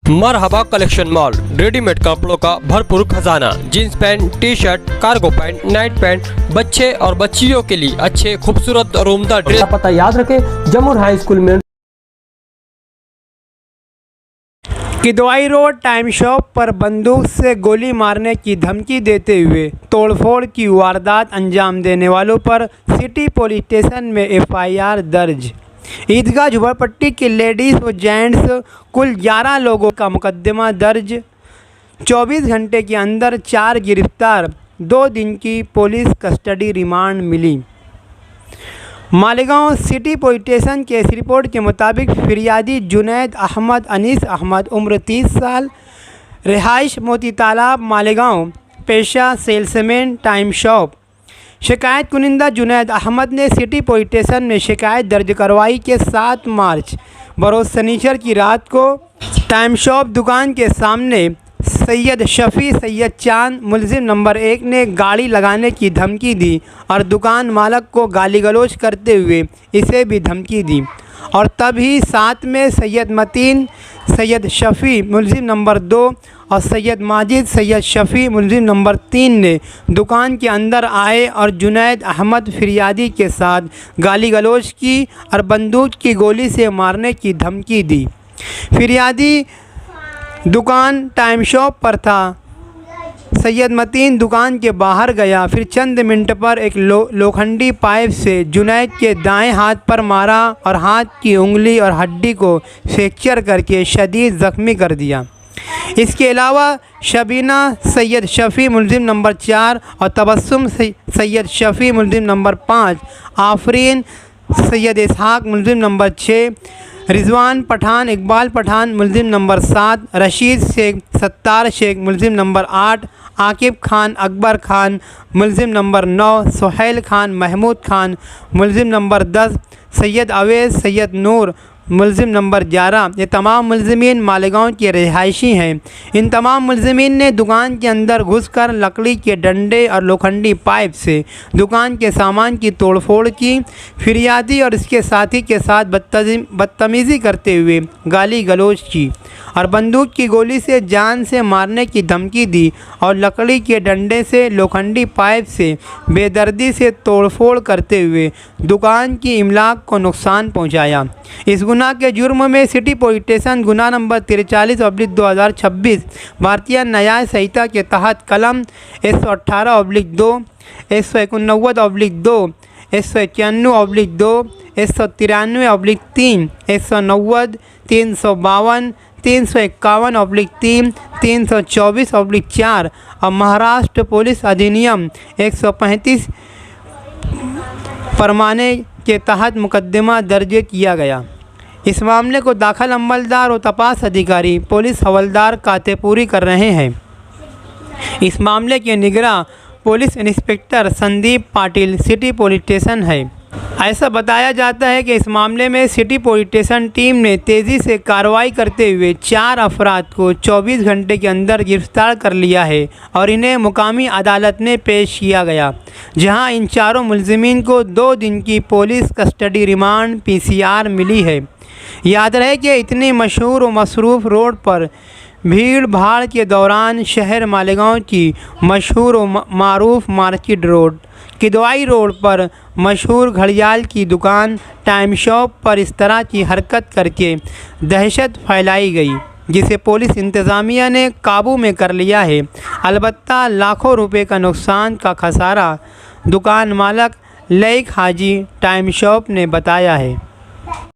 मरहबा collection mall, readymade कपड़ों का भरपूर खजाना। Jeans pant, T shirt, cargo pant, night pant, बच्चे और बच्चियों के लिए अच्छे खूबसूरत और उम्दा ड्रेस। पता याद रखें, जमुर हाई स्कूल में। किदवाई रोड टाइम शॉप पर बंदूक से गोली मारने की धमकी देते हुए तोड़फोड़ की वारदात अंजाम देने वालों पर सिटी पुलिस स्टेशन में एफआईआर दर्ज। ईदगाह झुंपड़पट्टी के लेडीज़ व जेंट्स कुल 11 लोगों का मुकदमा दर्ज। 24 घंटे के अंदर 4 गिरफ्तार, 2 दिन की पुलिस कस्टडी रिमांड मिली। मालेगांव सिटी पुलिस स्टेशन के इस रिपोर्ट के मुताबिक फिरियादी जुनैद अहमद अनीस अहमद, उम्र 30 साल, रिहाइश मोती तालाब मालेगांव, पेशा सेल्समैन टाइम शॉप। शिकायत कुनिंदा जुनैद अहमद ने सिटी पुलिस स्टेशन में शिकायत दर्ज करवाई कि 7 मार्च बरोज़ शनिचर की रात को टाइम शॉप दुकान के सामने सैयद शफ़ी सैयद चांद मुलजिम नंबर 1 ने गाड़ी लगाने की धमकी दी और दुकान मालक को गाली गलौज करते हुए इसे भी धमकी दी। और तभी साथ में सैयद मतीन सैयद शफ़ी मुलजिम नंबर 2 और सैयद माजिद सैयद शफ़ी मुलजिम नंबर 3 ने दुकान के अंदर आए और जुनैद अहमद फिरियादी के साथ गाली गलौज की और बंदूक की गोली से मारने की धमकी दी। फिरियादी दुकान टाइम शॉप पर था। सैयद मतीन दुकान के बाहर गया, फिर चंद मिनट पर एक लोखंडी पाइप से जुनैद के दाएं हाथ पर मारा और हाथ की उंगली और हड्डी को फ्रैक्चर करके शदीद ज़ख्मी कर दिया। इसके अलावा शबीना सैयद शफ़ी मुलजिम नंबर 4 और तबस्सुम सैयद शफ़ी मुलजिम नंबर 5, आफरीन सैयद इसहाक मुलजिम नंबर 6, रिजवान पठान इकबाल पठान मुलजिम नंबर 7, रशीद शेख सत्तार शेख मुलजिम नंबर 8, आकिब खान अकबर खान मुलजिम नंबर 9, सुहैल खान महमूद खान मुलजिम नंबर 10, सैयद अवैस सैयद नूर मुलजिम नंबर 11। ये तमाम मुलजिमीन मालेगांव के रिहायशी हैं। इन तमाम मुलजिमीन ने दुकान के अंदर घुसकर लकड़ी के डंडे और लोखंडी पाइप से दुकान के सामान की तोड़फोड़ की। फिरियादी और इसके साथी के साथ बदतमीज़ी करते हुए गाली गलौज की और बंदूक की गोली से जान से मारने की धमकी दी और लकड़ी के डंडे से लोखंडी पाइप से बेदर्दी से तोड़फोड़ करते हुए दुकान की इमलाक को नुकसान पहुँचाया। इस गुनाह के जुर्म में सिटी पुलिस स्टेशन गुनाह नंबर 43/2026 भारतीय न्याय संहिता के तहत कलम 118/2, 189/2, 191/2, 193/3, 190, 352, 351/3, 324/4 और महाराष्ट्र पुलिस अधिनियम 135 फरमाने के तहत मुकदमा दर्ज किया गया। इस मामले को दाखिल अमलदार और तपास अधिकारी पुलिस हवलदार कातेपुरी कर रहे हैं। इस मामले के निगरान police inspector Sandeep Patil city police station है। ऐसा बताया जाता है कि इस मामले में सिटी पुलिस स्टेशन टीम ने तेज़ी से कार्रवाई करते हुए 4 अफराद को 24 घंटे के अंदर गिरफ्तार कर लिया है और इन्हें मुकामी अदालत में पेश किया गया, जहां इन चारों मुलजिमीन को 2 दिन की पुलिस कस्टडी रिमांड PCR मिली है। याद रहे कि इतनी मशहूर व मसरूफ़ रोड पर भीड़ भाड़ के दौरान शहर मालेगांव की मशहूर व मारूफ मार्केट रोड किदवाई रोड पर मशहूर घड़ियाल की दुकान टाइम शॉप पर इस तरह की हरकत करके दहशत फैलाई गई, जिसे पुलिस इंतज़ामिया ने काबू में कर लिया है। अलबत्ता लाखों रुपए का नुकसान का खसारा दुकान मालक लईक हाजी टाइम शॉप ने बताया है।